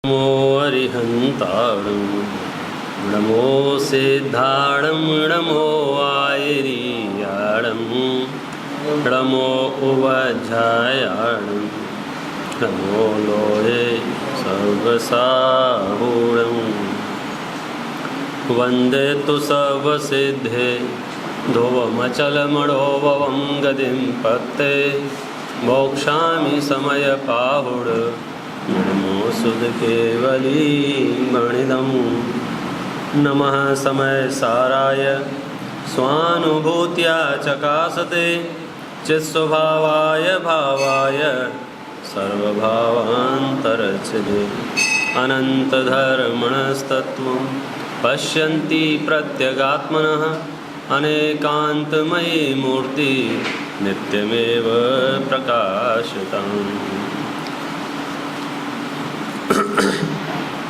नमो अरिहंताणं नमो सिद्धाणं नमो आयरियाणं नमो उवज्झायाणं नमो लोहे सर्वसाहूणं वन्दे तु सर्वसिद्धे ध्रुवमचलमणोभवं गतिं पत्ते मोक्षामि समयपाहुड नमो सुध केवली मणिदं नमः समय साराय स्वानुभूत्या चकासते चित्स्वभावाय भावाय सर्वभावान्तरच्छिदे अनन्तधर्मणस्तत्त्वं पश्यन्ति प्रत्यगात्मनः अनेकान्तमयी मूर्ति नित्यमेव प्रकाशितम्।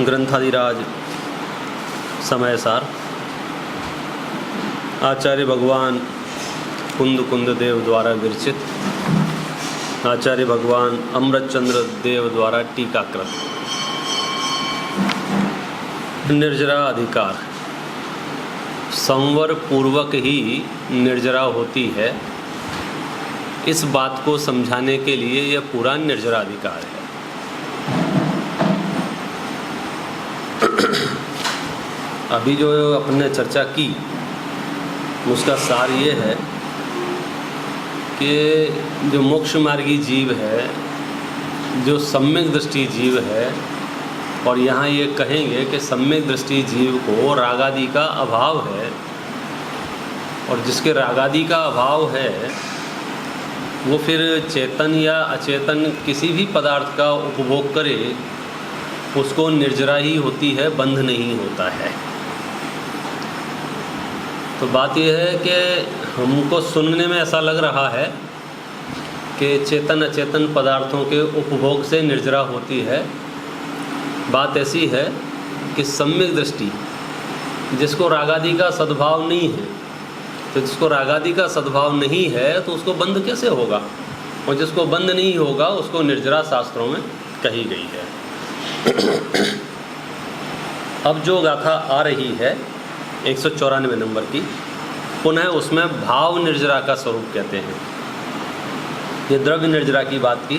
ग्रंथादिराज समय सार आचार्य भगवान कुंद कुंद देव द्वारा विरचित, आचार्य भगवान अमृतचंद्र देव द्वारा टीकाकृत निर्जरा अधिकार। संवर पूर्वक ही निर्जरा होती है, इस बात को समझाने के लिए यह पूरा निर्जरा अधिकार है। अभी जो अपने चर्चा की उसका सार ये है कि जो मोक्ष मार्गी जीव है, जो सम्यक दृष्टि जीव है, और यहाँ ये कहेंगे कि सम्यक दृष्टि जीव को रागादि का अभाव है, और जिसके रागादि का अभाव है वो फिर चेतन या अचेतन किसी भी पदार्थ का उपभोग करे, उसको निर्जरा ही होती है, बंध नहीं होता है। तो बात यह है कि हमको सुनने में ऐसा लग रहा है कि चेतन अचेतन पदार्थों के उपभोग से निर्जरा होती है। बात ऐसी है कि सम्यक दृष्टि जिसको रागादि का सद्भाव नहीं है, तो जिसको रागादि का सद्भाव नहीं है तो उसको बंध कैसे होगा, और जिसको बंध नहीं होगा उसको निर्जरा शास्त्रों में कही गई है। अब जो गाथा आ रही है 194 नंबर की, पुनः उसमें भाव निर्जरा का स्वरूप कहते हैं। ये द्रव्य निर्जरा की बात की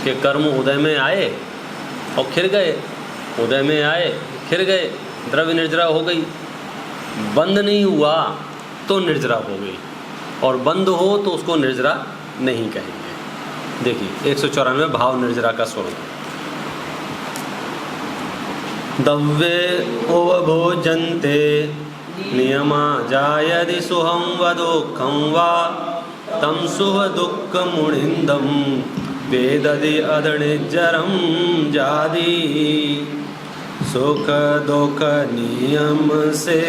कि कर्म उदय में आए और खिर गए, उदय में आए खिर गए, द्रव्य निर्जरा हो गई। बंद नहीं हुआ तो निर्जरा हो गई, और बंद हो तो उसको निर्जरा नहीं कहेंगे। देखिए 194 भाव निर्जरा का स्वरूप। दव्ये उपभोजन्ते नियमा जायदि सुहं व दुःखं वा तं सुह दुःखमुनिन्दं वेददि अदनिज्जरं जादि। सुख दुख नियम से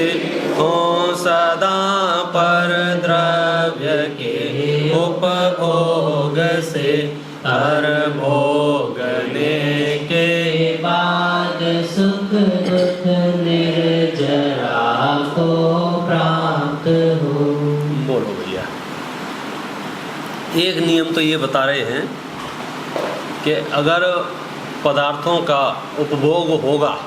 हो सदा पर द्रव्य के उपभोग से हर भोगने के बाद सुख दुख निर्जरा को प्राप्त हो। बोलो भैया, एक नियम तो ये बता रहे हैं कि अगर पदार्थों का उपभोग होगा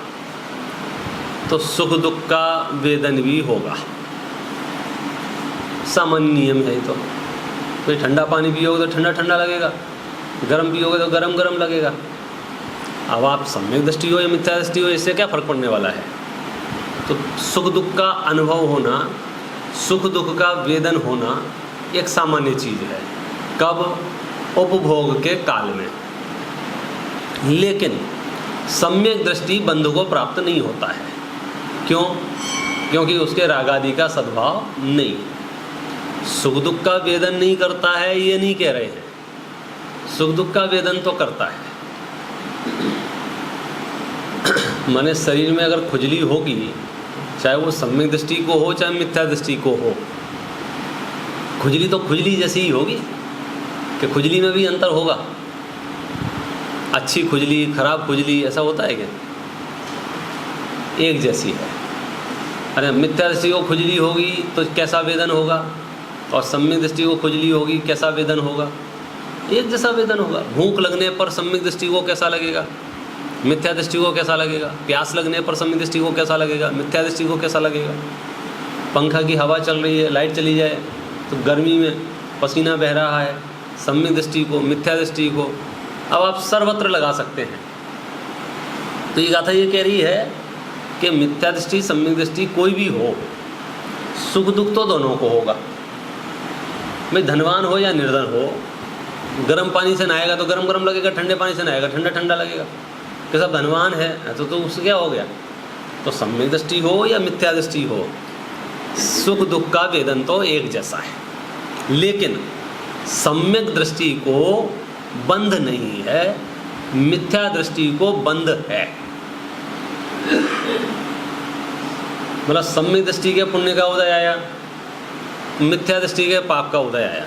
तो सुख दुख का वेदन भी होगा। सामान्य नियम है ये तो। कोई ठंडा पानी पियोगे तो ठंडा ठंडा लगेगा, गर्म पियोगे तो गरम गरम लगेगा। अब आप सम्यक दृष्टि हो या मिथ्या दृष्टि हो, इससे क्या फर्क पड़ने वाला है। तो सुख दुख का अनुभव होना, सुख दुख का वेदन होना एक सामान्य चीज़ है। कब? उपभोग के काल में। लेकिन सम्यक दृष्टि बंधु को प्राप्त नहीं होता है। क्यों? क्योंकि उसके रागादि का सद्भाव नहीं। सुख दुख का वेदन नहीं करता है ये नहीं कह रहे हैं, सुख दुख का वेदन तो करता है। माने शरीर में अगर खुजली होगी, चाहे वो सम्यक दृष्टि को हो चाहे मिथ्या दृष्टि को हो, खुजली तो खुजली जैसी ही होगी। कि खुजली में भी अंतर होगा, अच्छी खुजली खराब खुजली ऐसा होता है क्या? एक जैसी है। अरे मिथ्या दृष्टि को खुजली होगी तो कैसा वेदन होगा, और सम्यक दृष्टि को खुजली होगी कैसा वेदन होगा? एक जैसा वेदन होगा। भूख लगने पर सम्यक दृष्टि को कैसा लगेगा मिथ्या दृष्टि को कैसा लगेगा? प्यास लगने पर सम्यक दृष्टि को कैसा लगेगा? मिथ्या दृष्टि को कैसा लगेगा? पंखा की हवा चल रही है, लाइट चली जाए तो गर्मी में पसीना बह रहा है, सम्यक दृष्टि को, मिथ्या दृष्टि को अब आप सर्वत्र लगा सकते हैं। तो ये गाथा ये कह रही है कि मिथ्या दृष्टि सम्यक दृष्टि कोई भी हो, सुख दुख तो दोनों को होगा। भाई धनवान हो या निर्धन हो, गर्म पानी से नहाएगा तो गर्म गर्म लगेगा, ठंडे पानी से नहाएगा ठंडा ठंडा लगेगा। कि सब धनवान है तो उससे क्या हो गया? तो सम्यक दृष्टि हो या मिथ्या दृष्टि हो, सुख दुख का वेदन तो एक जैसा है। लेकिन सम्यक दृष्टि को बंध नहीं है, मिथ्या दृष्टि को बंध है। मतलब सम्यक दृष्टि के पुण्य का उदय आया, मिथ्या दृष्टि के पाप का उदय आया।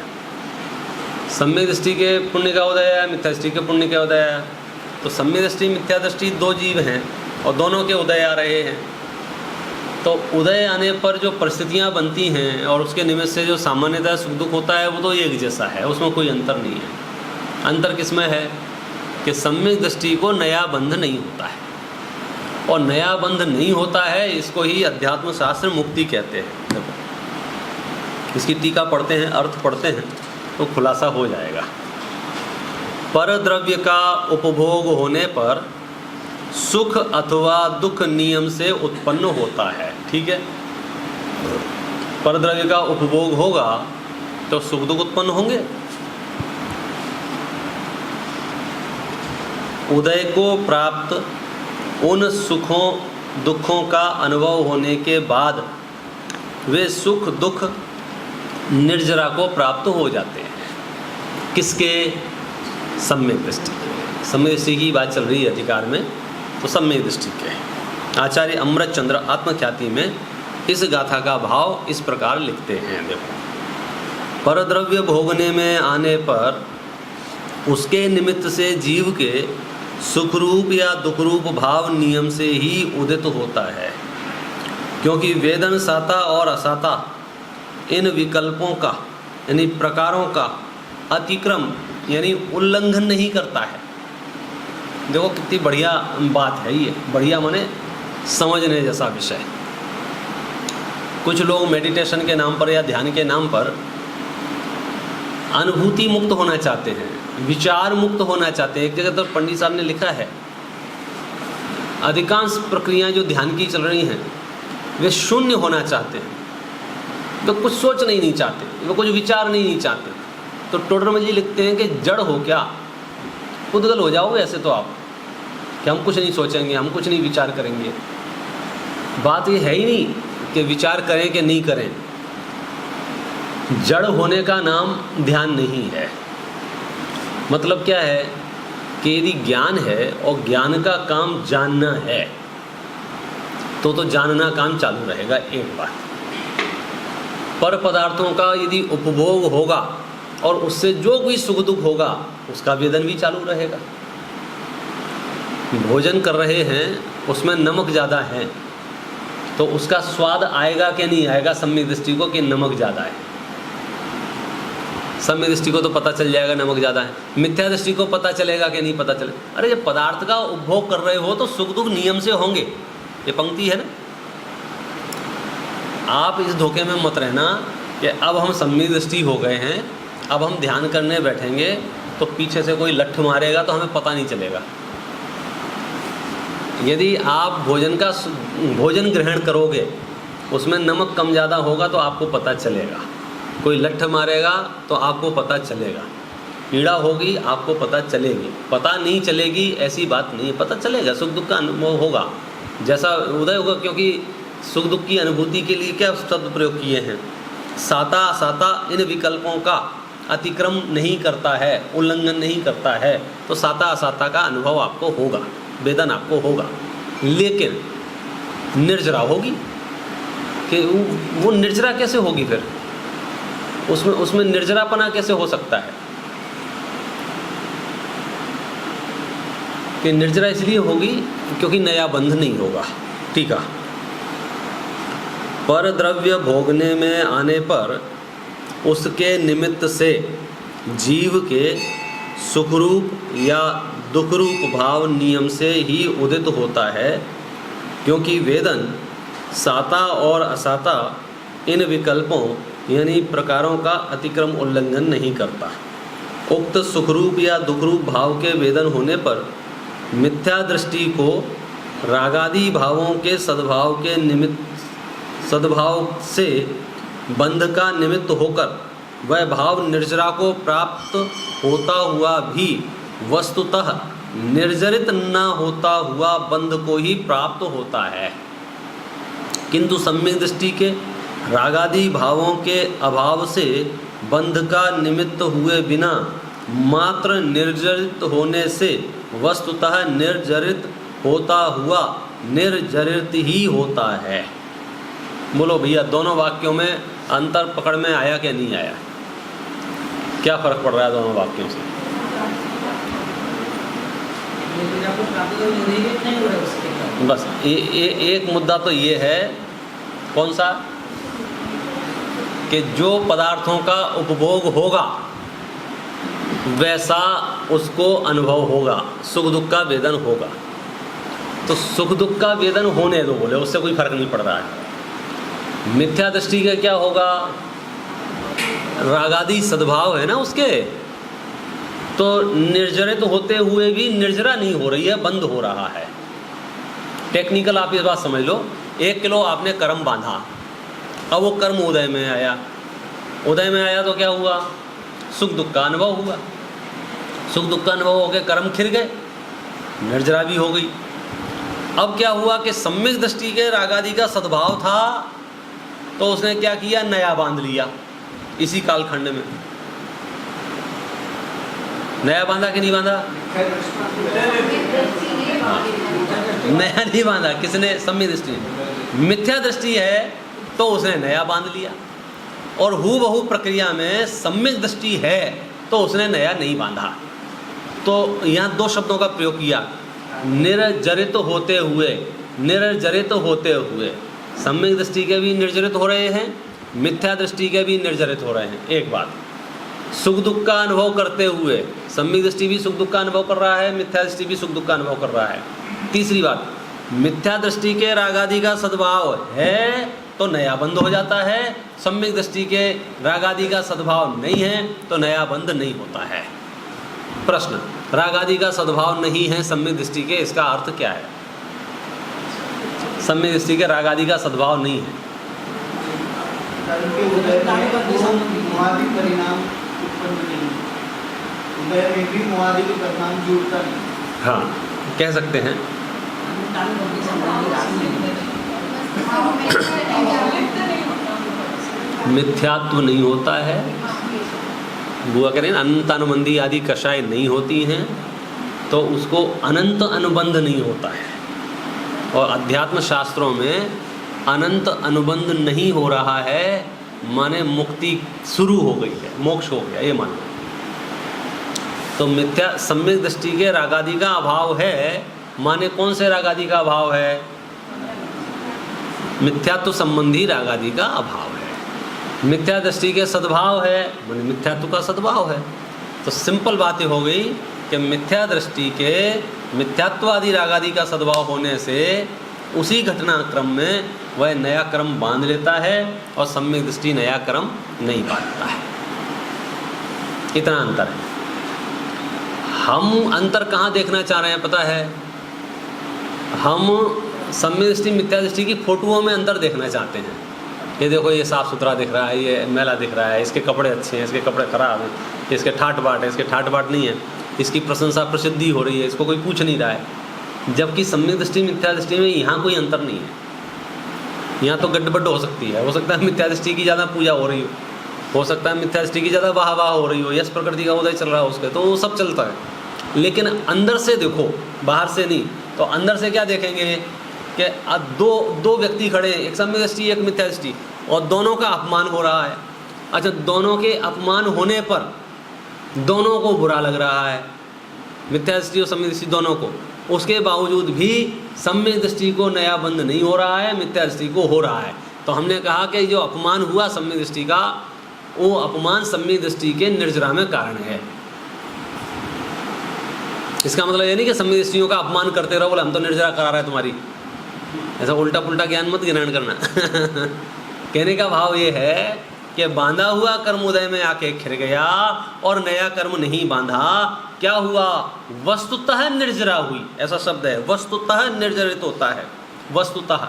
सम्यक दृष्टि के पुण्य का उदय आया, मिथ्या दृष्टि के पुण्य का उदय आया। तो सम्यक दृष्टि मिथ्या दृष्टि दो जीव हैं और दोनों के उदय आ रहे हैं। तो उदय आने पर जो परिस्थितियाँ बनती हैं और उसके निमित्त से जो सामान्यतः सुख दुख होता है वो तो एक जैसा है, उसमें कोई अंतर नहीं है। अंतर किसमें है कि सम्यक दृष्टि को नया बंध नहीं होता है, और नया बंध नहीं होता है इसको ही अध्यात्म शास्त्र मुक्ति कहते हैं। देखो इसकी टीका पढ़ते हैं, अर्थ पढ़ते हैं तो खुलासा हो जाएगा। पर द्रव्य का उपभोग होने पर सुख अथवा दुख नियम से उत्पन्न होता है। ठीक है, पर द्रव्य का उपभोग होगा तो सुख दुख उत्पन्न होंगे। उदय को प्राप्त उन सुखों दुखों का अनुभव होने के बाद वे सुख दुख निर्जरा को प्राप्त हो जाते हैं। किसके? सम्यक दृष्टि। सम्यक दृष्टि की बात चल रही है अधिकार में, तो सम्यक दृष्टि के आचार्य अमृत चंद्र आत्मख्याति में इस गाथा का भाव इस प्रकार लिखते हैं। देखो, परद्रव्य भोगने में आने पर उसके निमित्त से जीव के सुखरूप या दुखरूप भाव नियम से ही उदित होता है, क्योंकि वेदन साता और असाता इन विकल्पों का यानी प्रकारों का अतिक्रम यानी उल्लंघन नहीं करता है। देखो कितनी बढ़िया बात है ये, बढ़िया माने समझने जैसा विषय। कुछ लोग मेडिटेशन के नाम पर या ध्यान के नाम पर अनुभूति मुक्त होना चाहते हैं, विचार मुक्त होना चाहते हैं। एक जगह तो पंडित साहब ने लिखा है अधिकांश प्रक्रियाएं जो ध्यान की चल रही हैं वे शून्य होना चाहते हैं, वे कुछ सोच नहीं चाहते, वे कुछ विचार नहीं चाहते। तो टोडरमल जी लिखते हैं कि जड़ हो क्या, उद्गल हो जाओ ऐसे तो आप कि हम कुछ नहीं सोचेंगे, हम कुछ नहीं विचार करेंगे। बात ये है ही नहीं कि विचार करें कि नहीं करें। जड़ होने का नाम ध्यान नहीं है। मतलब क्या है कि यदि ज्ञान है और ज्ञान का काम जानना है तो जानना काम चालू रहेगा। एक बात, पर पदार्थों का यदि उपभोग होगा और उससे जो कोई सुख दुख होगा उसका वेदन भी चालू रहेगा। भोजन कर रहे हैं उसमें नमक ज़्यादा है तो उसका स्वाद आएगा कि नहीं आएगा सम्यक दृष्टि को कि नमक ज़्यादा है। सम्यक दृष्टि को तो पता चल जाएगा नमक ज़्यादा है, मिथ्या दृष्टि को पता चलेगा कि नहीं पता चले। अरे जब पदार्थ का उपभोग कर रहे हो तो सुख दुख नियम से होंगे, ये पंक्ति है ना। आप इस धोखे में मत रहना कि अब हम सम्यक दृष्टि हो गए हैं, अब हम ध्यान करने बैठेंगे तो पीछे से कोई लठ मारेगा तो हमें पता नहीं चलेगा। यदि आप भोजन ग्रहण करोगे उसमें नमक कम ज़्यादा होगा तो आपको पता चलेगा, कोई लठ मारेगा तो आपको पता चलेगा, पीड़ा होगी आपको पता चलेगी। पता नहीं चलेगी ऐसी बात नहीं है, पता चलेगा, सुख दुख का अनुभव होगा, जैसा उदय होगा। क्योंकि सुख दुख की अनुभूति के लिए क्या शब्द प्रयोग किए हैं? साता असाता इन विकल्पों का अतिक्रम नहीं करता है, उल्लंघन नहीं करता है, तो साता असाता का अनुभव आपको होगा, वेदन आपको होगा। लेकिन निर्जरा होगी कि वो निर्जरा कैसे होगी? फिर उसमें निर्जरापना कैसे हो सकता है? कि निर्जरा इसलिए होगी क्योंकि नया बंध नहीं होगा। ठीक है, पर द्रव्य भोगने में आने पर उसके निमित्त से जीव के सुखरूप या दुख रूप भाव नियम से ही उदित होता है, क्योंकि वेदन साता और असाता इन विकल्पों यानी प्रकारों का अतिक्रम उल्लंघन नहीं करता। उक्त सुखरूप या दुखरूप भाव के वेदन होने पर मिथ्या दृष्टि को रागादि भावों के सद्भाव के निमित्त सद्भाव से बंध का निमित्त होकर वह भाव निर्जरा को प्राप्त होता हुआ भी वस्तुतः निर्जरित न होता हुआ बंध को ही प्राप्त होता है, किंतु सम्यक दृष्टि के रागादि भावों के अभाव से बंध का निमित्त हुए बिना मात्र निर्जरित होने से वस्तुतः निर्जरित होता हुआ निर्जरित ही होता है। बोलो भैया, दोनों वाक्यों में अंतर पकड़ में आया कि नहीं आया? क्या फर्क पड़ रहा है दोनों वाक्यों से? बस एक मुद्दा तो ये है, कौन सा, कि जो पदार्थों का उपभोग होगा वैसा उसको अनुभव होगा, सुख दुख का वेदन होगा। तो सुख दुख का वेदन होने दो, बोले उससे कोई फर्क नहीं पड़ रहा है। मिथ्या दृष्टि का क्या होगा? रागादि सद्भाव है ना उसके, तो निर्जरित होते हुए भी निर्जरा नहीं हो रही है, बंद हो रहा है। टेक्निकल आप ये बात समझ लो, 1 किलो आपने कर्म बांधा, अब वो कर्म उदय में आया, उदय में आया तो क्या हुआ? सुख दुख का अनुभव हुआ, सुख दुख का अनुभव हो गया, कर्म खिर गए, निर्जरा भी हो गई। अब क्या हुआ कि सम्यक दृष्टि के रागादि का सद्भाव था, तो उसने क्या किया? नया बांध लिया इसी कालखंड में। नया बांधा कि नहीं बांधा? नया नहीं बांधा, किसने? सम्यक दृष्टि। मिथ्या दृष्टि है तो उसने नया बांध लिया, और हूबहू प्रक्रिया में सम्यक दृष्टि है तो उसने नया नहीं बांधा। तो यहाँ 2 शब्दों का प्रयोग किया, निर्जरित होते हुए, निर्जरित होते हुए। सम्यक दृष्टि के भी निर्जरित हो रहे हैं, मिथ्या दृष्टि के भी निर्जरित हो रहे हैं। एक बात, सुख दुख का अनुभव करते हुए सम्यक दृष्टि भी सुख दुख का अनुभव कर रहा है, मिथ्या दृष्टि भी सुख दुख का अनुभव कर रहा है। तीसरी बात, मिथ्या दृष्टि के रागादि का सद्भाव है तो नया बंद हो जाता है, सम्यक दृष्टि के रागादि का सद्भाव नहीं है तो नया बंद नहीं होता है। प्रश्न, रागादि का सद्भाव नहीं है सम्यक दृष्टि के, इसका अर्थ क्या है? सम्यक दृष्टि के रागादि का सद्भाव नहीं है, हाँ कह सकते हैं। मिथ्यात्व नहीं होता है, बुआ कह रहे हैं अनंत अनुबंधी आदि कषाय नहीं होती हैं, तो उसको अनंत अनुबंध नहीं होता है। और अध्यात्म शास्त्रों में अनंत अनुबंध नहीं हो रहा है माने मुक्ति शुरू हो गई है, मोक्ष हो गया, ये मानो। तो मिथ्या सम्यक दृष्टि के रागादि का अभाव है माने कौन से रागादि का अभाव है? मिथ्यात्व संबंधी रागादि का अभाव है। मिथ्या दृष्टि के सद्भाव है माने मिथ्यात्व का सद्भाव है। तो सिंपल बात हो गई कि मिथ्या दृष्टि के मिथ्यात्वादि रागादि का सद्भाव होने से उसी घटनाक्रम में वह नया क्रम बांध लेता है और सम्यक दृष्टि नया क्रम नहीं बांधता है। इतना अंतर है। हम अंतर कहाँ देखना चाह रहे हैं पता है? हम सम्यक दृष्टि मिथ्या दृष्टि की फोटोओं में अंतर देखना चाहते हैं। ये देखो, ये साफ़ सुथरा दिख रहा है, ये मैला दिख रहा है, इसके कपड़े अच्छे हैं, इसके कपड़े ख़राब हैं, इसके ठाट बाट है, इसके ठाट बाट नहीं है, इसकी प्रशंसा प्रसिद्धि हो रही है, इसको कोई पूछ नहीं रहा है। जबकि सम्यक दृष्टि मिथ्या दृष्टि में यहाँ कोई अंतर नहीं है। यहाँ तो गड्ढ-बड्ढ हो सकती है, हो सकता है मिथ्या दृष्टि की ज़्यादा पूजा हो रही हो सकता है मिथ्या दृष्टि की ज़्यादा वाह वाह हो रही हो, यश प्रकृति का उदय चल रहा हो उसके, तो वो सब चलता है। लेकिन अंदर से देखो, बाहर से नहीं। तो अंदर से क्या देखेंगे कि दो व्यक्ति खड़े हैं, एक सम्यक दृष्टि एक मिथ्या दृष्टि, और दोनों का अपमान हो रहा है। अच्छा, दोनों के अपमान होने पर दोनों को बुरा लग रहा है, मिथ्या दृष्टि और सम्यक दृष्टि दोनों को। उसके बावजूद भी सम्यक दृष्टि को नया बंध नहीं हो रहा है, मिथ्या दृष्टि को हो रहा है। तो हमने कहा कि जो अपमान हुआ सम्यक दृष्टि का, वो अपमान सम्यक दृष्टि के निर्जरा में कारण है। इसका मतलब ये नहीं कि सम्यक दृष्टियों का अपमान करते रहो, बोले हम तो निर्जरा करा रहे हैं तुम्हारी, ऐसा उल्टा पुल्टा ज्ञान मत ग्रहण करना। कहने का भाव ये है कि बांधा हुआ कर्मोदय में आके खिर गया और नया कर्म नहीं बांधा, क्या हुआ? वस्तुतः निर्जरा हुई, ऐसा शब्द है, वस्तुतः निर्जरित होता है, वस्तुतः,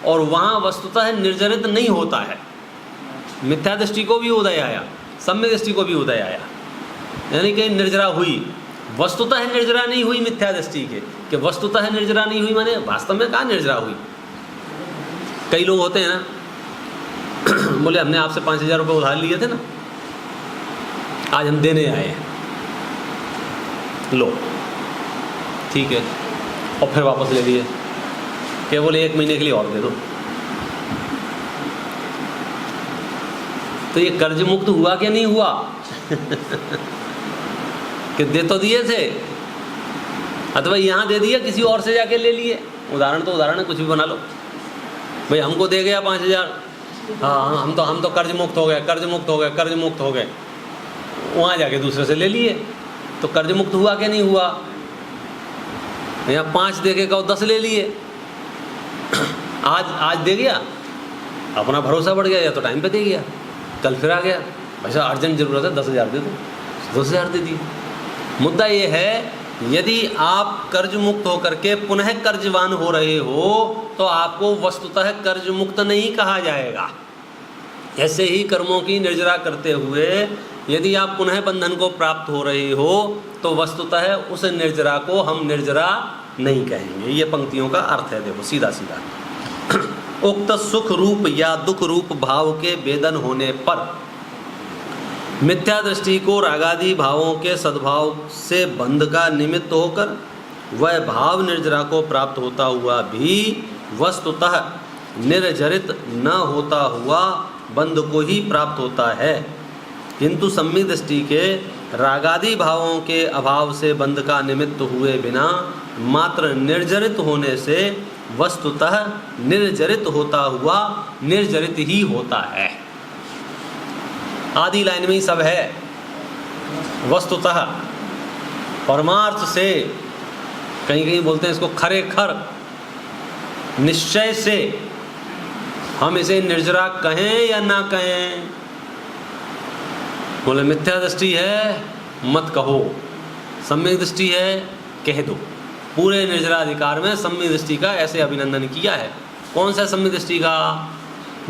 और वहाँ वस्तुतः निर्जरित नहीं होता है। मिथ्या दृष्टि को भी उदय आया, सम्यक दृष्टि को भी उदय आया, यानी कि निर्जरा हुई, वस्तुतः निर्जरा नहीं हुई मिथ्या दृष्टि के, कि वस्तुतः निर्जरा नहीं हुई माने वास्तव में कहाँ निर्जरा हुई। कई लोग होते हैं ना, बोले हमने आपसे 5,000 रुपये उधार लिए थे ना, आज हम देने आए हैं, लो ठीक है, और फिर वापस ले लिए, क्या बोले 1 महीने के लिए और दे दो। तो ये कर्ज मुक्त हुआ क्या नहीं हुआ? कि दे तो दिए थे, अथवा यहाँ दे दिया, किसी और से जाके ले लिए। उदाहरण तो उदाहरण है, कुछ भी बना लो। भाई हमको दे गया 5,000, हाँ हम तो कर्ज मुक्त हो गए, कर्ज मुक्त हो गए, कर्ज मुक्त हो गए, वहाँ जाके दूसरे से ले लिए, तो कर्ज मुक्त हुआ क्या नहीं हुआ? यहाँ 5 दे के कहो 10 ले लिए, आज दे गया, अपना भरोसा बढ़ गया, या तो टाइम पे दे गया, कल फिर आ गया, ऐसा अर्जेंट ज़रूरत है 10,000 दे दो, 10,000 दे दिए। मुद्दा ये है, यदि आप कर्ज मुक्त होकर के पुनः कर्जवान हो रहे हो तो आपको वस्तुतः कर्ज मुक्त नहीं कहा जाएगा। ऐसे ही कर्मों की निर्जरा करते हुए यदि आप पुनः बंधन को प्राप्त हो रहे हो तो वस्तुतः उस निर्जरा को हम निर्जरा नहीं कहेंगे। ये पंक्तियों का अर्थ है, देखो सीधा सीधा। उक्त सुख रूप या दुख रूप भाव के वेदन होने पर मिथ्या दृष्टि को रागादि भावों के सद्भाव से बंध का निमित्त होकर वह भाव निर्जरा को प्राप्त होता हुआ भी वस्तुतः निर्जरित न होता हुआ बंध को ही प्राप्त होता है, किंतु सम्यक दृष्टि के रागादि भावों के अभाव से बंध का निमित्त हुए बिना मात्र निर्जरित होने से वस्तुतः निर्जरित होता हुआ निर्जरित ही होता है। आदि लाइन में ही सब है। वस्तुतः परमार्थ से, कहीं कहीं बोलते हैं इसको खरे खर, निश्चय से हम इसे निर्जरा कहें या ना कहें। बोले मिथ्या दृष्टि है मत कहो, सम्यक दृष्टि है कह दो। पूरे निर्जरा अधिकार में सम्यक दृष्टि का ऐसे अभिनंदन किया है। कौन सा सम्यक दृष्टि का?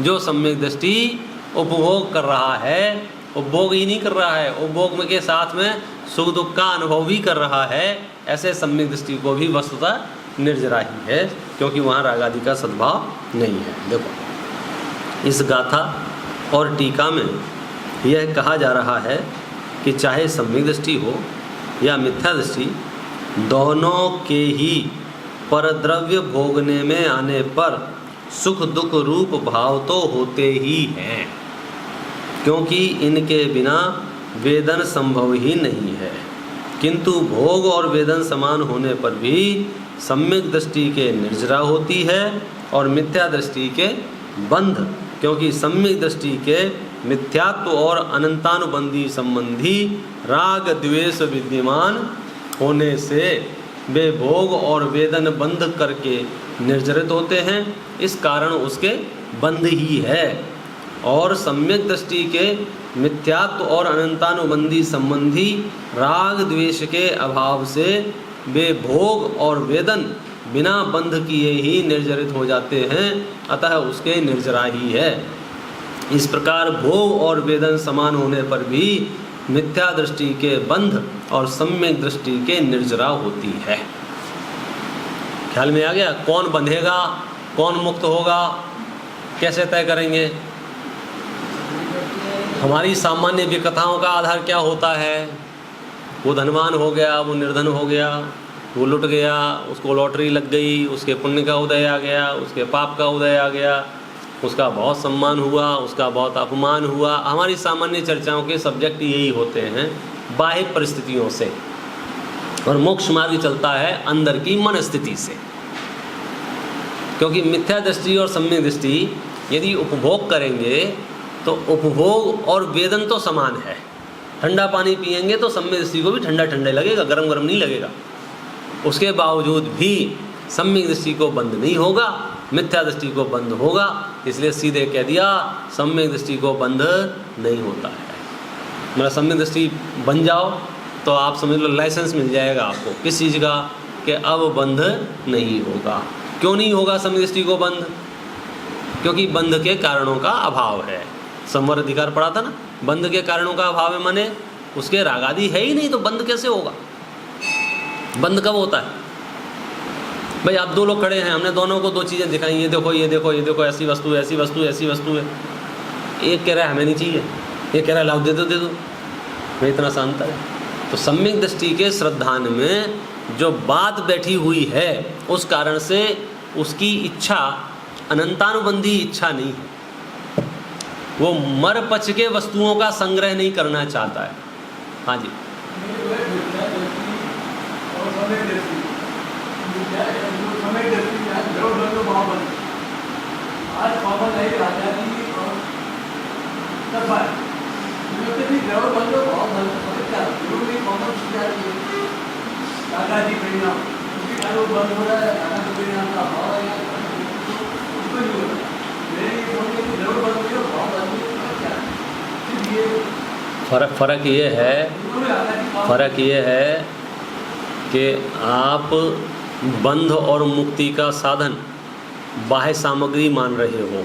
जो सम्यक दृष्टि उपभोग कर रहा है, उपभोग ही नहीं कर रहा है, उपभोग के साथ में सुख दुख का अनुभव भी कर रहा है, ऐसे सम्यक दृष्टि को भी वस्तुतः निर्जरा ही है, क्योंकि वहाँ रागादि का सद्भाव नहीं है। देखो इस गाथा और टीका में यह कहा जा रहा है कि चाहे सम्यक दृष्टि हो या मिथ्या दृष्टि, दोनों के ही परद्रव्य भोगने में आने पर सुख दुख रूप भाव तो होते ही हैं, क्योंकि इनके बिना वेदन संभव ही नहीं है। किंतु भोग और वेदन समान होने पर भी सम्यक दृष्टि के निर्जरा होती है और मिथ्या दृष्टि के बंध, क्योंकि सम्यक दृष्टि के मिथ्यात्व और अनंतानुबंधी संबंधी राग द्वेष विद्यमान होने से वे भोग और वेदन बंध करके निर्जरित होते हैं, इस कारण उसके बंध ही है। और सम्यक दृष्टि के मिथ्यात्व और अनंतानुबंधी संबंधी राग द्वेष के अभाव से वे भोग और वेदन बिना बंध किए ही निर्जरित हो जाते हैं, अतः उसके निर्जरा ही है। इस प्रकार भोग और वेदन समान होने पर भी मिथ्या दृष्टि के बंध और सम्यक दृष्टि के निर्जरा होती है। ख्याल में आ गया? कौन बंधेगा, कौन मुक्त होगा, कैसे तय करेंगे? हमारी सामान्य विकथाओं का आधार क्या होता है? वो धनवान हो गया, वो निर्धन हो गया, वो लुट गया, उसको लॉटरी लग गई, उसके पुण्य का उदय आ गया, उसके पाप का उदय आ गया, उसका बहुत सम्मान हुआ, उसका बहुत अपमान हुआ। हमारी सामान्य चर्चाओं के सब्जेक्ट यही होते हैं, बाह्य परिस्थितियों से। और मोक्ष मार्ग चलता है अंदर की मन स्थिति से, क्योंकि मिथ्या दृष्टि और सम्यक दृष्टि यदि उपभोग करेंगे तो उपभोग और वेदन तो समान है। ठंडा पानी पिएंगे तो सम्यक दृष्टि को भी ठंडा ठंडा लगेगा, गरम गरम नहीं लगेगा। उसके बावजूद भी सम्यक दृष्टि को बंद नहीं होगा, मिथ्या दृष्टि को बंद होगा। इसलिए सीधे कह दिया सम्यक दृष्टि को बंद नहीं होता है। मेरा सम्यक दृष्टि बन जाओ तो आप समझ लो लाइसेंस मिल जाएगा आपको किस चीज़ का, कि अब बंध नहीं होगा। क्यों नहीं होगा सम्यक दृष्टि को बंध? क्योंकि बंध के कारणों का अभाव है। संवर अधिकार पढ़ा था ना, बंध के कारणों का अभाव है, माने उसके राग आदि है ही नहीं, तो बंध कैसे होगा? बंध कब होता है भाई? आप दो लोग खड़े हैं, हमने दोनों को दो चीज़ें दिखाई, ये देखो ये देखो ये देखो, ऐसी वस्तु ऐसी वस्तु ऐसी वस्तु है। एक कह रहा है हमें नहीं चाहिए, एक कह रहा है लाओ दे दो दे दो। मैं इतना सा अंतर है। तो सम्यक दृष्टि के श्रद्धान में जो बात बैठी हुई है उस कारण से उसकी इच्छा अनंतानुबंधी इच्छा नहीं है, वो मर पच के वस्तुओं का संग्रह नहीं करना चाहता है। हाँ जी, फ़र्क ये है कि आप बंध और मुक्ति का साधन बाह्य सामग्री मान रहे हो,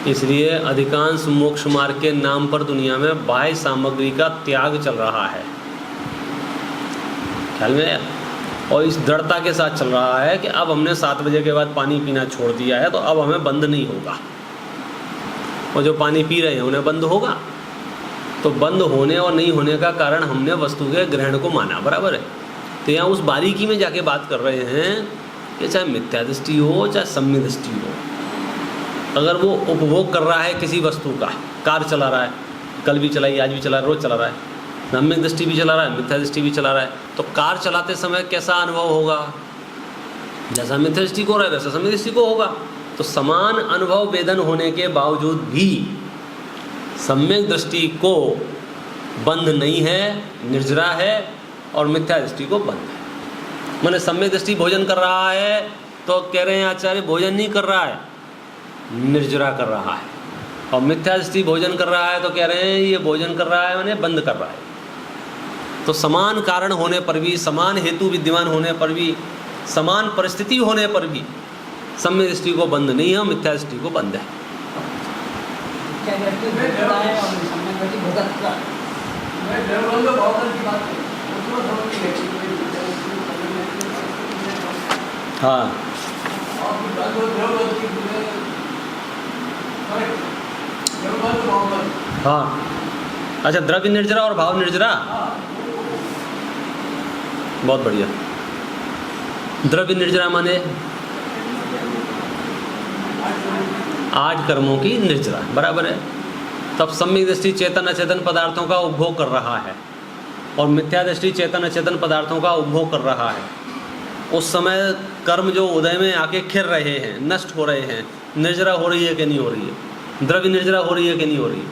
इसलिए अधिकांश मोक्ष मार्ग के नाम पर दुनिया में बाह्य सामग्री का त्याग चल रहा है। ख्याल में आया? और इस दृढ़ता के साथ चल रहा है कि अब हमने 7 बजे के बाद पानी पीना छोड़ दिया है तो अब हमें बंद नहीं होगा, और जो पानी पी रहे हैं उन्हें बंद होगा। तो बंद होने और नहीं होने का कारण हमने वस्तु के ग्रहण को माना, बराबर है। तो यहाँ उस बारीकी में जाके बात कर रहे हैं कि चाहे मिथ्या दृष्टि हो चाहे सम्यक दृष्टि हो, अगर वो उपभोग कर रहा है किसी वस्तु का, कार चला रहा है, कल भी चलाई आज भी चला, रोज़ चला रहा है, सम्यक दृष्टि भी चला रहा है मिथ्या दृष्टि भी चला रहा है, तो कार चलाते समय कैसा अनुभव होगा? जैसा मिथ्या दृष्टि को हो रहा है वैसा सम्यक दृष्टि को होगा। तो समान अनुभव वेदन होने के बावजूद भी सम्यक दृष्टि को बंध नहीं है, निर्जरा है, और मिथ्या दृष्टि को बंध है। मैंने सम्यक दृष्टि भोजन कर रहा है तो कह रहे हैं आचार्य भोजन नहीं कर रहा है, निर्जरा कर रहा है, और मिथ्या दृष्टि भोजन कर रहा है तो कह रहे हैं ये भोजन कर रहा है मैंने बंद कर रहा है। तो समान कारण होने पर भी, समान हेतु विद्यमान होने पर भी, समान परिस्थिति होने पर भी सम्यक दृष्टि को बंद नहीं है, मिथ्या दृष्टि को बंद है। हाँ हाँ, अच्छा, द्रव्य निर्जरा और भाव निर्जरा, बहुत बढ़िया। द्रव्य निर्जरा माने 8 कर्मों की निर्जरा, बराबर है। तब सम्यक दृष्टि चेतन अचेतन पदार्थों का उपभोग कर रहा है और मिथ्या दृष्टि चेतन अचेतन पदार्थों का उपभोग कर रहा है। उस समय कर्म जो उदय में आके खिर रहे हैं, नष्ट हो रहे हैं, निर्जरा हो रही है कि नहीं हो रही है? द्रव्य निर्जरा हो रही है कि नहीं हो रही है?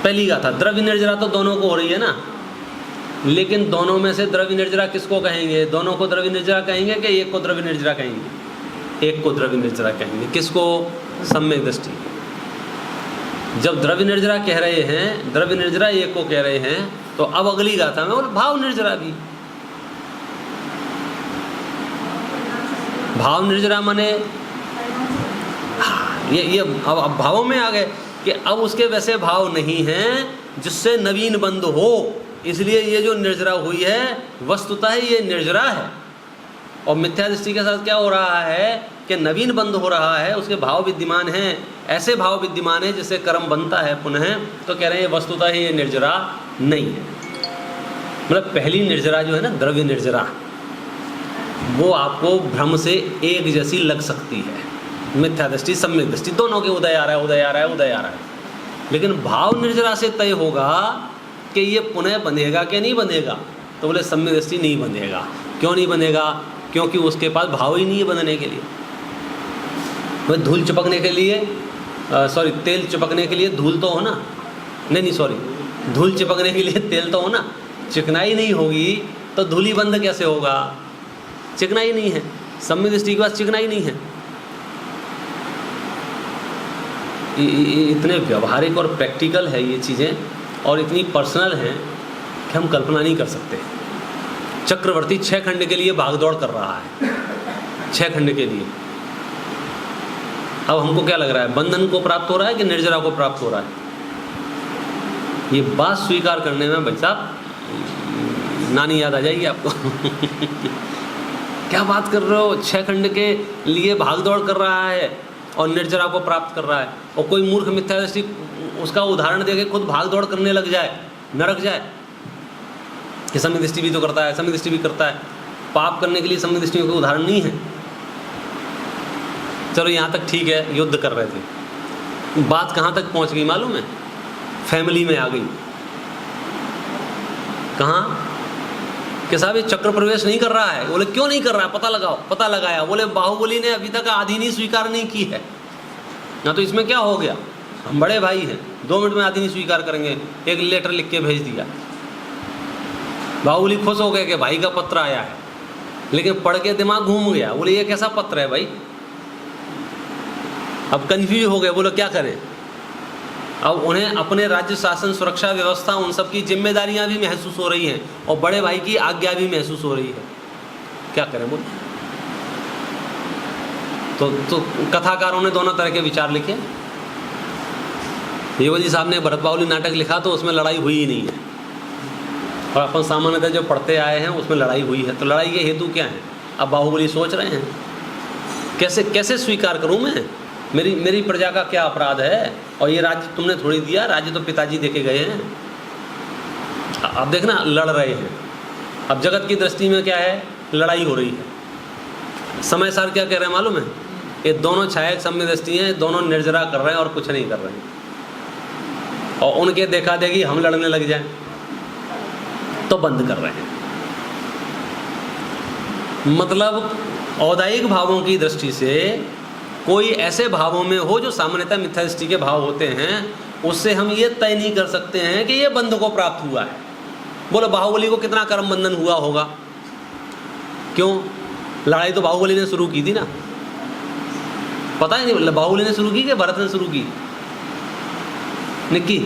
पहली का था द्रव्य निर्जरा तो दोनों को हो रही है ना, लेकिन दोनों में से द्रव्य निर्जरा किसको कहेंगे? दोनों को द्रव्य निर्जरा कहेंगे कि एक को द्रव्य निर्जरा कहेंगे? एक को द्रव्य निर्जरा कहेंगे। किसको? सम्यक दृष्टि। जब द्रव्य निर्जरा कह रहे हैं, द्रव्य निर्जरा एक को कह रहे हैं, तो अब अगली गाथा में और भाव निर्जरा भी। भाव निर्जरा माने ये अब भावों में आ गए कि अब उसके वैसे भाव नहीं हैं जिससे नवीन बंद हो, इसलिए ये जो निर्जरा हुई है वस्तुतः ये निर्जरा है। और मिथ्या दृष्टि के साथ क्या हो रहा है कि नवीन बंद हो रहा है, उसके भाव विद्यमान हैं, ऐसे भाव विद्यमान है जिससे कर्म बनता है पुनः, तो कह रहे हैं वस्तुतः ये निर्जरा नहीं है। मतलब पहली निर्जरा जो है ना, द्रव्य निर्जरा, वो आपको भ्रम से एक जैसी लग सकती है। मिथ्या दृष्टि सम्यक दृष्टि दोनों के उदय आ रहा है, उदय आ रहा है, उदय आ रहा है। लेकिन भाव निर्जरा से तय होगा कि ये पुनः बंधेगा कि नहीं बंधेगा, तो बोले सम्यक दृष्टि नहीं बंधेगा। क्यों नहीं बंधेगा? क्योंकि उसके पास भाव ही नहीं है बंधने के लिए। वह धूल चिपकने के लिए सॉरी, तेल चिपकने के लिए धूल तो हो ना, नहीं सॉरी, धूल चिपकने के लिए तेल तो हो ना। चिकनाई नहीं होगी तो धूली बंद कैसे होगा? चिकनाई नहीं है, सम्यक दृष्टि के पास चिकनाई नहीं है। इतने व्यवहारिक और प्रैक्टिकल है ये चीज़ें, और इतनी पर्सनल हैं कि हम कल्पना नहीं कर सकते। चक्रवर्ती 6 खंड के लिए भागदौड़ कर रहा है, 6 खंड के लिए। अब हमको क्या लग रहा है, बंधन को प्राप्त हो रहा है कि निर्जरा को प्राप्त हो रहा है? ये बात स्वीकार करने में भाई साहब नानी याद आ जाएगी आपको। क्या बात कर रहे हो, 6 खंड के लिए भागदौड़ कर रहा है और निर्जरा को प्राप्त कर रहा है। और कोई मूर्ख मिथ्या दृष्टि उसका उदाहरण देके खुद भागदौड़ करने लग जाए, नरक जाए कि सम्यक दृष्टि भी तो करता है, सम्यक दृष्टि भी करता है। पाप करने के लिए सम्यक दृष्टि में कोई उदाहरण नहीं है। चलो यहाँ तक ठीक है, युद्ध कर रहे थे, बात कहाँ तक पहुँच गई मालूम है? फैमिली में आ गई। कहाँ कि साहब ये चक्र प्रवेश नहीं कर रहा है। बोले क्यों नहीं कर रहा है, पता लगाओ। पता लगाया, बोले बाहुबली ने अभी तक आधीनी स्वीकार नहीं की है ना, तो इसमें क्या हो गया, हम बड़े भाई हैं, 2 मिनट में आधीनी स्वीकार करेंगे। एक लेटर लिख के भेज दिया। बाहुबली खुश हो गए कि भाई का पत्र आया है, लेकिन पढ़ के दिमाग घूम गया। बोले ये कैसा पत्र है भाई? अब कंफ्यूज हो गए, बोलो क्या करें। अब उन्हें अपने राज्य शासन, सुरक्षा व्यवस्था, उन सब की जिम्मेदारियां भी महसूस हो रही हैं और बड़े भाई की आज्ञा भी महसूस हो रही है। क्या करें बोल? तो कथाकारों ने दोनों तरह के विचार लिखे। देवजी साहब ने भरत बाहुली नाटक लिखा तो उसमें लड़ाई हुई ही नहीं है, और अपन सामान्यतः जो पढ़ते आए हैं उसमें लड़ाई हुई है। तो लड़ाई के हेतु क्या है? अब बाहुबली सोच रहे हैं कैसे कैसे स्वीकार करूं मैं, मेरी प्रजा का क्या अपराध है, और ये राज्य तुमने थोड़ी दिया, राज्य तो पिताजी देके गए हैं। अब देखना लड़ रहे हैं। अब जगत की दृष्टि में क्या है, लड़ाई हो रही है। समय सार क्या कह रहे हैं मालूम है? ये दोनों छायक सम्यक दृष्टि हैं, दोनों निर्जरा कर रहे हैं और कुछ नहीं कर रहे हैं, और उनके देखा देगी हम लड़ने लग जाएं तो बंद कर रहे हैं। मतलब औदायिक भावों की दृष्टि से कोई ऐसे भावों में हो जो सामान्यतः मिथ्या दृष्टि के भाव होते हैं, उससे हम ये तय नहीं कर सकते हैं कि ये बंध को प्राप्त हुआ है। बोलो बाहुबली को कितना कर्म बंधन हुआ होगा? क्यों? लड़ाई तो बाहुबली ने शुरू की थी ना। पता ही नहीं बाहुबली ने शुरू की कि भरत ने शुरू की? निक्की,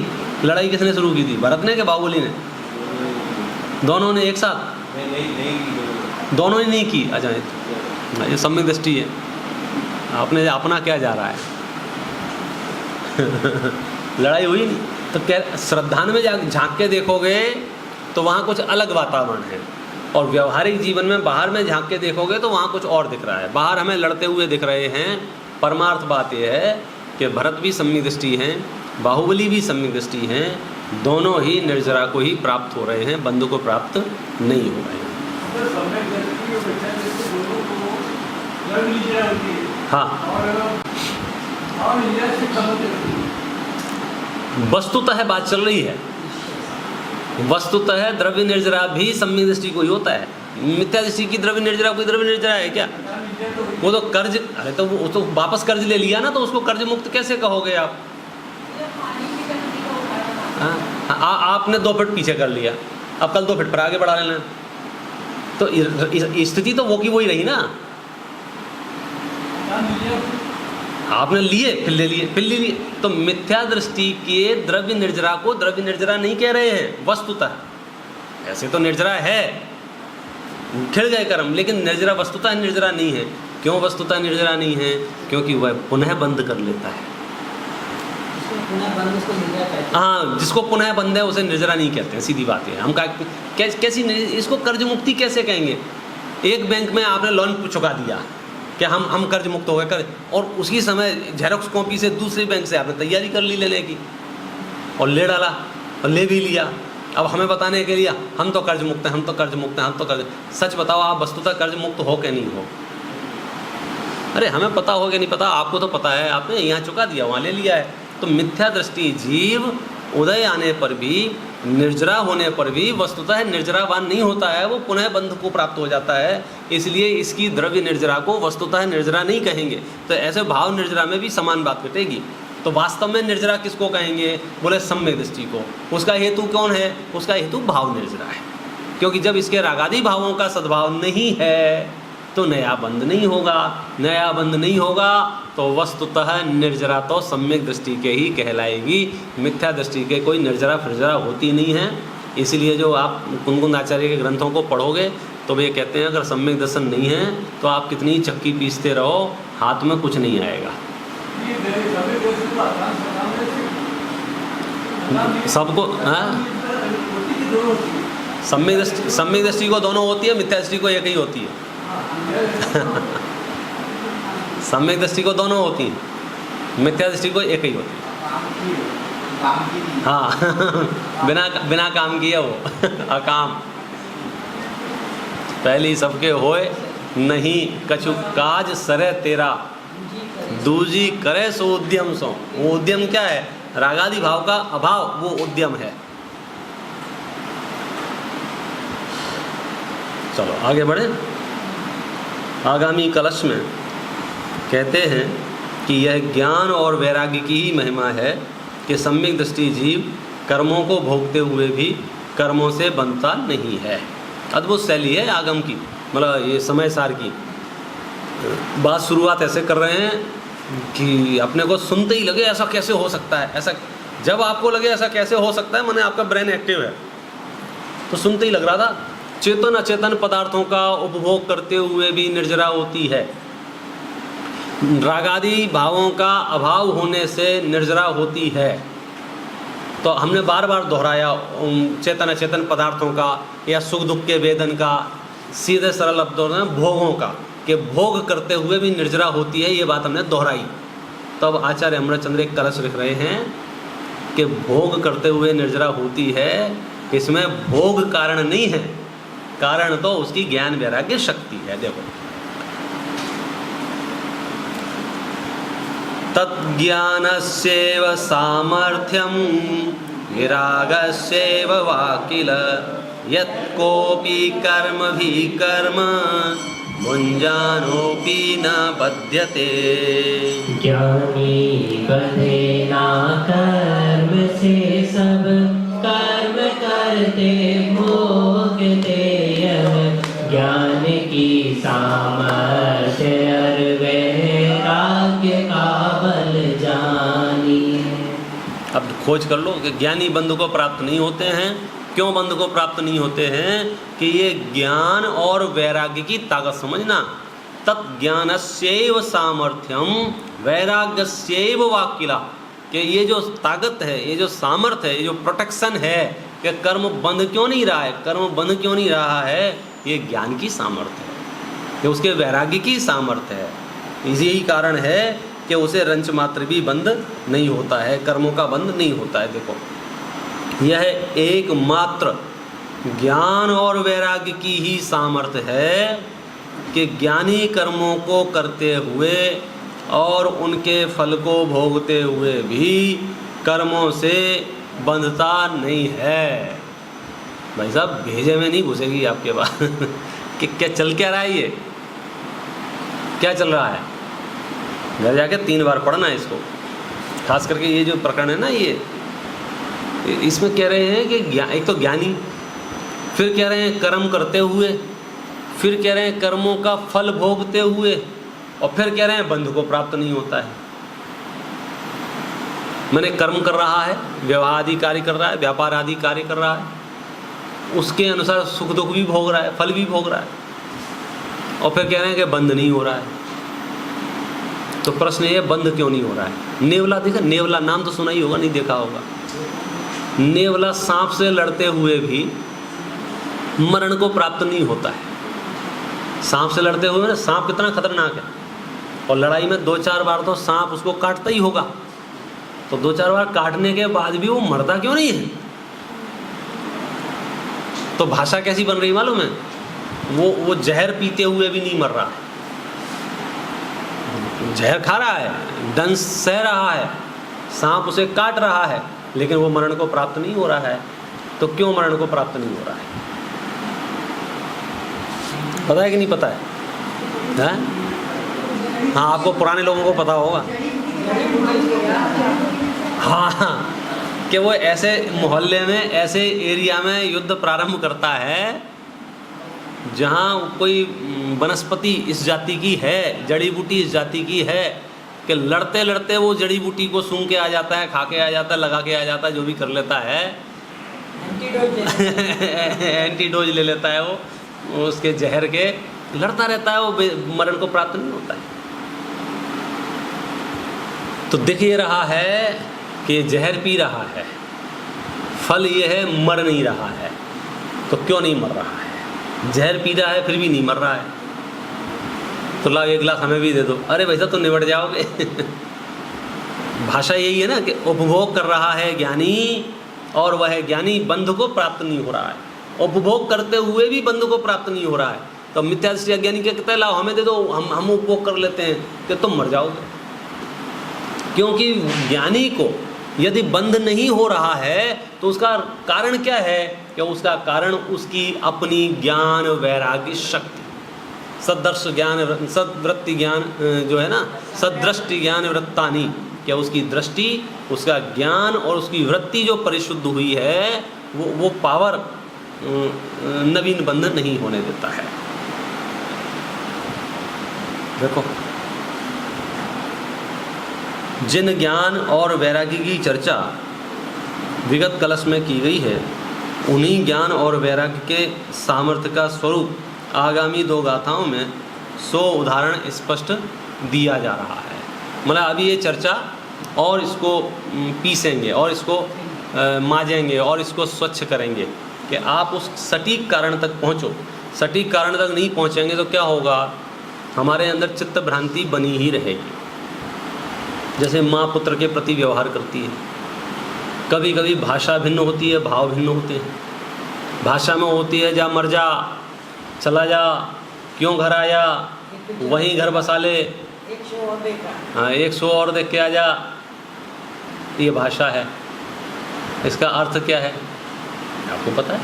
लड़ाई किसने शुरू की थी, भरत ने कि बाहुबली ने? दोनों ने एक साथ? नहीं, दोनों ने नहीं की। अच्छा, ये सम्यक दृष्टि है। आपने अपना क्या जा रहा है? लड़ाई हुई नहीं तो क्या? श्रद्धा में झांक के देखोगे तो वहाँ कुछ अलग वातावरण है, और व्यवहारिक जीवन में बाहर में झांक के देखोगे तो वहाँ कुछ और दिख रहा है। बाहर हमें लड़ते हुए दिख रहे हैं। परमार्थ बात यह है कि भरत भी सम्यक दृष्टि हैं, बाहुबली भी सम्यक दृष्टि हैं, दोनों ही निर्जरा को ही प्राप्त हो रहे हैं, बंधु को प्राप्त नहीं हो रहे हैं। हाँ, वस्तुतः बात चल रही है। वस्तुतः द्रव्य निर्जरा भी सम्यक दृष्टि को ही होता है। मिथ्या दृष्टि की द्रव्य निर्जरा कोई द्रव्य निर्जरा है क्या? वो तो कर्ज, अरे तो वो तो वापस कर्ज ले लिया ना, तो उसको कर्ज मुक्त कैसे कहोगे आप? आपने 2 फीट पीछे कर लिया, अब कल 2 फीट पर आगे बढ़ा लेना, तो स्थिति तो वो की वही रही ना। आपने लिए फिर ले लिए फिर ले लिए, तो मिथ्या दृष्टि के द्रव्य निर्जरा को द्रव्य निर्जरा नहीं कह रहे हैं वस्तुतः। ऐसे तो निर्जरा है, खिल गए कर्म, लेकिन निर्जरा वस्तुतः निर्जरा नहीं है। क्यों वस्तुतः निर्जरा नहीं है? क्योंकि वह पुनः बंद कर लेता है। हाँ, जिसको पुनः बंद है उसे निर्जरा नहीं कहते हैं, सीधी बात है। हम कैसी इसको कर्ज मुक्ति कैसे कहेंगे? एक बैंक में आपने लोन चुका दिया कि हम कर्ज मुक्त हो गए कर, और उसी समय जेरोक्स कॉपी से दूसरे बैंक से आपने तैयारी कर ली लेने की, और ले डाला और ले भी लिया। अब हमें बताने के लिए हम तो कर्ज मुक्त हैं, हम तो कर्ज मुक्त हैं, हम तो कर्ज। सच बताओ, आप वस्तुतः कर्ज मुक्त हो कि नहीं हो? अरे हमें पता हो कि नहीं पता? आपको तो पता है, आपने यहाँ चुका दिया, वहाँ ले लिया है। तो मिथ्या दृष्टि जीव उदय आने पर भी, निर्जरा होने पर भी वस्तुतः निर्जरावान नहीं होता है, वो पुनः बंध को प्राप्त हो जाता है। इसलिए इसकी द्रव्य निर्जरा को वस्तुतः निर्जरा नहीं कहेंगे। तो ऐसे भाव निर्जरा में भी समान बात घटेगी। तो वास्तव में निर्जरा किसको कहेंगे? बोले सम्यक दृष्टि को। उसका हेतु कौन है? उसका हेतु भाव निर्जरा है, क्योंकि जब इसके रागादि भावों का सद्भाव नहीं है तो नया बंध नहीं होगा। नया बंध नहीं होगा तो वस्तुतः निर्जरा तो सम्यक दृष्टि के ही कहलाएगी। मिथ्या दृष्टि के कोई निर्जरा फिर्जरा होती नहीं है। इसलिए जो आप कुंदकुंद आचार्य के ग्रंथों को पढ़ोगे तो वे कहते हैं अगर सम्यक दर्शन नहीं है तो आप कितनी चक्की पीसते रहो, हाथ में कुछ नहीं आएगा। सबको सम्यक दृष्टि को दोनों होती है, मिथ्या दृष्टि को एक ही होती है। सम्यक दृष्टि को दोनों होती है, मिथ्या दृष्टि को एक ही होती है। हाँ बिना काम किए वो अकाम। पहली सबके होए नहीं कछु काज सरे तेरा, दूजी करे सो उद्यम सो। वो उद्यम क्या है? रागादि भाव का अभाव, वो उद्यम है। चलो आगे बढ़े। आगामी कलश में कहते हैं कि यह ज्ञान और वैराग्य की ही महिमा है कि सम्यक दृष्टि जीव कर्मों को भोगते हुए भी कर्मों से बनता नहीं है। अद्भुत शैली है आगम की, मतलब ये समय सार की बात। शुरुआत ऐसे कर रहे हैं कि अपने को सुनते ही लगे ऐसा कैसे हो सकता है। ऐसा जब आपको लगे ऐसा कैसे हो सकता है, माने आपका ब्रेन एक्टिव है, तो सुनते ही लग रहा था चेतन अचेतन पदार्थों का उपभोग करते हुए भी निर्जरा होती है। रागादि भावों का अभाव होने से निर्जरा होती है। तो हमने बार बार दोहराया चेतन अचेतन पदार्थों का या सुख दुख के वेदन का, सीधे सरल शब्दों में भोगों का, कि भोग करते हुए भी निर्जरा होती है। ये बात हमने दोहराई। तब आचार्य अमृतचंद्र एक कलश लिख रहे हैं कि भोग करते हुए निर्जरा होती है, इसमें भोग कारण नहीं है, कारण तो उसकी ज्ञान वैराग्य शक्ति है। देखो तज्ज्ञानस्यैव सामर्थ्यं विरागस्यैव वा किल यत्कोपि कर्म भी कर्म भुञ्जानोऽपि न बध्यते। ज्ञानी बंधे ना कर्म से सब कर्म करते भोगते ज्ञान की सामर्थ्य और वैराग्य का बल जानी। अब खोज कर लो कि ज्ञानी बंधु को प्राप्त नहीं होते हैं। क्यों बंधु को प्राप्त नहीं होते हैं? कि ये ज्ञान और वैराग्य की ताकत समझना। तज्ज्ञानस्यैव सामर्थ्यम वैराग्यस्यैव वाक्किला, कि ये जो ताकत है, ये जो सामर्थ्य है, ये जो प्रोटेक्शन है कि कर्म बंध क्यों नहीं रहा है, कर्म बंध क्यों नहीं रहा है, ये ज्ञान की सामर्थ्य है, ये उसके वैराग्य की सामर्थ्य है। यही कारण है कि उसे रंच मात्र भी बंध नहीं होता है, कर्मों का बंध नहीं होता है। देखो यह एकमात्र ज्ञान और वैराग्य की ही सामर्थ्य है कि ज्ञानी कर्मों को करते हुए और उनके फल को भोगते हुए भी कर्मों से बंधता नहीं है। भाई साहब भेजे में नहीं घुसेगी आपके पास कि क्या चल क्या रहा है, ये क्या चल रहा है। घर जाके 3 बार पढ़ना है इसको, खास करके ये जो प्रकरण है ना, ये इसमें कह रहे हैं कि एक तो ज्ञानी, फिर कह रहे हैं कर्म करते हुए, फिर कह रहे हैं कर्मों का फल भोगते हुए, और फिर कह रहे हैं बंधु को प्राप्त नहीं होता है। मैंने कर्म कर रहा है, विवाह आदि कार्य कर रहा है, व्यापार आदि कार्य कर रहा है, उसके अनुसार सुख दुख भी भोग रहा है, फल भी भोग रहा है, और फिर कह रहे हैं कि बंध नहीं हो रहा है। तो प्रश्न ये, बंध क्यों नहीं हो रहा है? नेवला देखा, नेवला नाम तो सुना ही होगा, नहीं देखा होगा। नेवला सांप से लड़ते हुए भी मरण को प्राप्त नहीं होता है। सांप से लड़ते हुए ना, सांप कितना खतरनाक है, और लड़ाई में 2-4 बार तो सांप उसको काटता ही होगा, तो 2-4 बार काटने के बाद भी वो मरता क्यों नहीं है? तो भाषा कैसी बन रही मालूम है? वो जहर पीते हुए भी नहीं मर रहा है, जहर खा रहा है, दंश सह रहा है, सांप उसे काट रहा है, लेकिन वो मरण को प्राप्त नहीं हो रहा है। तो क्यों मरण को प्राप्त नहीं हो रहा है? पता है कि नहीं पता है? हाँ, आपको पुराने लोगों को पता होगा। हाँ, कि वो ऐसे मोहल्ले में, ऐसे एरिया में युद्ध प्रारंभ करता है जहाँ कोई वनस्पति इस जाति की है, जड़ी बूटी इस जाति की है कि लड़ते लड़ते वो जड़ी बूटी को सूंघ के आ जाता है, खा के आ जाता है, लगा के आ जाता है, जो भी कर लेता है, एंटीडोज ले लेता है वो उसके जहर के, लड़ता रहता है, वो मरण को प्राप्त नहीं होता है। तो दिख ये रहा है कि जहर पी रहा है, फल ये है मर नहीं रहा है। तो क्यों नहीं मर रहा है? जहर पी रहा है फिर भी नहीं मर रहा है, तो लाओ एक गिलास हमें भी दे दो। अरे वैसा तो निबट जाओगे। भाषा यही है ना कि उपभोग कर रहा है ज्ञानी, और वह ज्ञानी बंध को प्राप्त नहीं हो रहा है। उपभोग करते हुए भी बंध को प्राप्त नहीं हो रहा है, तो मिथ्या दृष्टि अज्ञानी क्या कहता है, लाओ हमें दे दो, हम उपभोग कर लेते हैं, कि तुम मर जाओगे। क्योंकि ज्ञानी को यदि बंध नहीं हो रहा है तो उसका कारण क्या है? कि उसका कारण उसकी अपनी ज्ञान वैराग्य शक्ति, सदर्श ज्ञान, सदवृत्ति ज्ञान जो है ना, सदृष्टि ज्ञान वृत्तानी, क्या उसकी दृष्टि, उसका ज्ञान और उसकी वृत्ति जो परिशुद्ध हुई है, वो पावर नवीन बंधन नहीं होने देता है। देखो, जिन ज्ञान और वैराग्य की चर्चा विगत कलश में की गई है, उन्हीं ज्ञान और वैराग्य के सामर्थ्य का स्वरूप आगामी 2 गाथाओं में 100 उदाहरण स्पष्ट दिया जा रहा है। मतलब अभी ये चर्चा और इसको पीसेंगे और इसको माजेंगे और इसको स्वच्छ करेंगे कि आप उस सटीक कारण तक पहुँचो। सटीक कारण तक नहीं पहुँचेंगे तो क्या होगा? हमारे अंदर चित्त भ्रांति बनी ही रहेगी। जैसे माँ पुत्र के प्रति व्यवहार करती है, कभी कभी भाषा भिन्न होती है, भाव भिन्न होते हैं। भाषा में होती है जा मर जा, चला जा, क्यों घर आया, वहीं घर बसा ले, हाँ 100 और देख के आ जा, ये भाषा है। इसका अर्थ क्या है आपको पता है?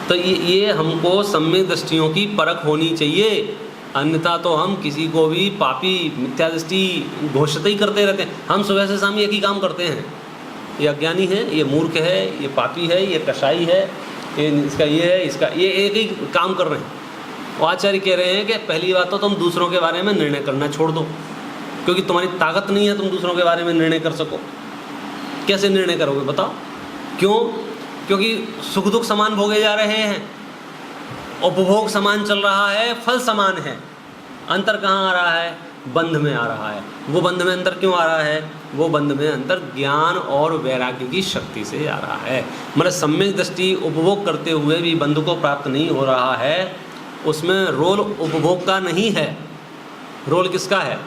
तो ये हमको सम्यक दृष्टियों की परख होनी चाहिए, अन्यथा तो हम किसी को भी पापी मिथ्या दृष्टि घोषित ही करते रहते हैं। हम सुबह से शाम एक ही काम करते हैं, ये अज्ञानी है, ये मूर्ख है, ये पापी है, ये कसाई है, ये इसका ये है, इसका ये, एक ही काम कर रहे हैं। और आचार्य कह रहे हैं कि पहली बात तो तुम दूसरों के बारे में निर्णय करना छोड़ दो, क्योंकि तुम्हारी ताकत नहीं है तुम दूसरों के बारे में निर्णय कर सको। कैसे निर्णय करोगे बताओ? क्यों? क्योंकि सुख दुख समान भोगे जा रहे हैं, उपभोग समान चल रहा है, फल समान है। अंतर कहाँ आ रहा है? बंध में आ रहा है। वो बंध में अंतर क्यों आ रहा है? वो बंध में अंतर ज्ञान और वैराग्य की शक्ति से आ रहा है। मतलब सम्यक दृष्टि उपभोग करते हुए भी बंध को प्राप्त नहीं हो रहा है, उसमें रोल उपभोग का नहीं है, रोल किसका है?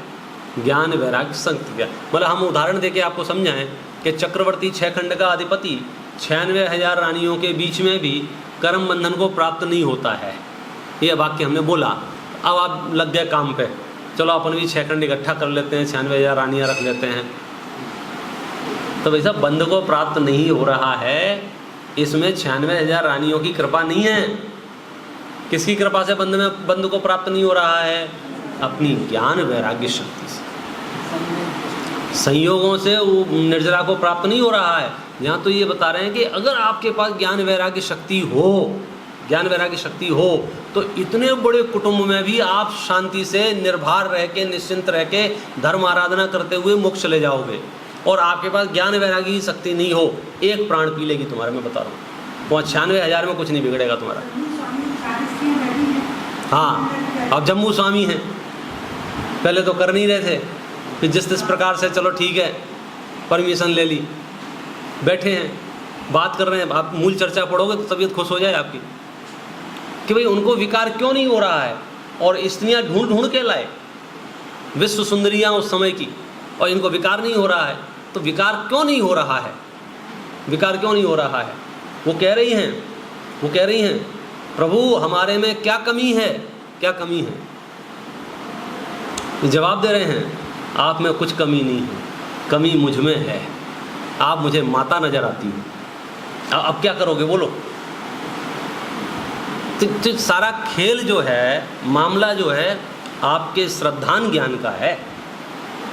ज्ञान वैराग्य शक्ति का। मतलब हम उदाहरण देके आपको समझाएं कि चक्रवर्ती 6 खंड का अधिपति 96,000 रानियों के बीच में भी कर्म बंधन को प्राप्त नहीं होता है। ये वाक्य हमने बोला। अब आप लग गए काम पे, चलो अपन भी 6 खंड इकट्ठा कर लेते हैं, 96,000 रानियाँ रख लेते हैं। तो वैसा बंध को प्राप्त नहीं हो रहा है, इसमें 96,000 रानियों की कृपा नहीं है। किसकी कृपा से बंध को प्राप्त नहीं हो रहा है? अपनी ज्ञान वैराग्य शक्ति से, संयोगों से वो निर्जरा को प्राप्त नहीं हो रहा है। यहाँ तो ये बता रहे हैं कि अगर आपके पास ज्ञान वैराग्य शक्ति हो, ज्ञान वैराग्य शक्ति हो, तो इतने बड़े कुटुंब में भी आप शांति से निर्भर रह के, निश्चिंत रह के धर्म आराधना करते हुए मोक्ष ले जाओगे। और आपके पास ज्ञान वैराग्य की शक्ति नहीं हो, एक प्राण पी लेगी तुम्हारा, मैं बता रहा हूँ। वहाँ 96,000 में कुछ नहीं बिगड़ेगा तुम्हारा। हाँ, अब जम्मू स्वामी हैं, पहले तो कर नहीं रहे थे, फिर जिस प्रकार से चलो ठीक है परमिशन ले ली, बैठे हैं बात कर रहे हैं। आप मूल चर्चा पढ़ोगे तो तबीयत खुश हो जाए आपकी कि भाई उनको विकार क्यों नहीं हो रहा है। और स्त्रियां ढूंढ ढूंढ के लाए, विश्व सुंदरियां उस समय की, और इनको विकार नहीं हो रहा है। तो विकार क्यों नहीं हो रहा है? विकार क्यों नहीं हो रहा है? वो कह रही हैं प्रभु हमारे में क्या कमी है, क्या कमी है? जवाब दे रहे हैं आप में कुछ कमी नहीं है, कमी मुझ में है। आप मुझे माता नजर आती हो, अब क्या करोगे बोलो? तो सारा खेल जो है, मामला जो है, आपके श्रद्धान ज्ञान का है।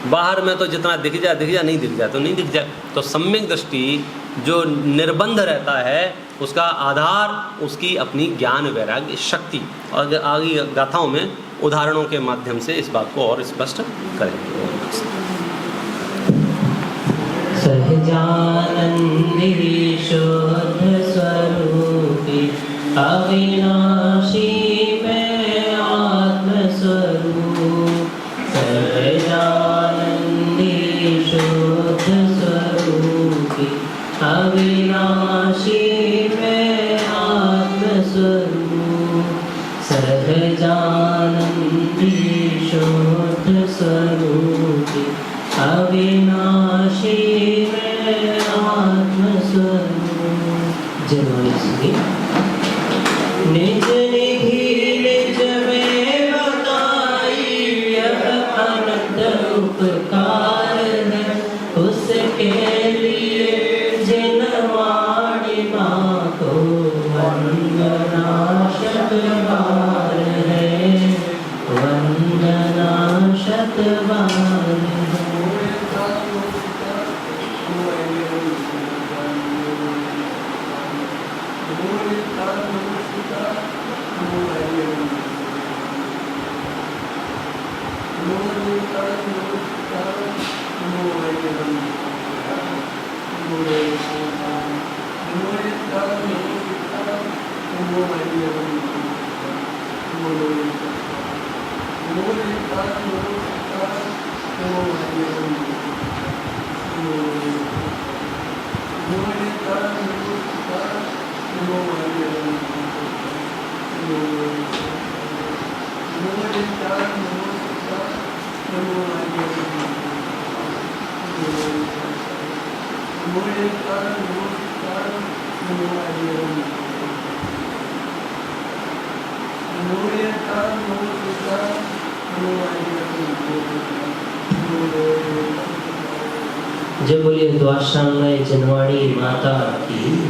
बाहर में तो जितना दिख जाए नहीं दिख जाए तो नहीं दिख जाए। तो सम्यक दृष्टि जो निर्बंध रहता है उसका आधार उसकी अपनी ज्ञान वैराग्य शक्ति, और आगे गाथाओं में उदाहरणों के माध्यम से इस बात को और स्पष्ट करेंगे। सहजानंदी शुद्ध स्वरूपी अविनाशी में आत्म स्वरूप, सहजानंदी शुद्ध स्वरूपी अविनाशी में आत्म स्वरूप, सहजानंदी शुद्ध स्वरूपी अविनाशी में आत्म स्वरूप। जनवरी सुनिए। निज निधि निज में बताई यह अनंत उपकार है, उसके लिए जिन वाणी माँ को वंदना शतबार है, वंदना शतबार है। जय बोलिए द्वाशांगय जनवाणी माता की।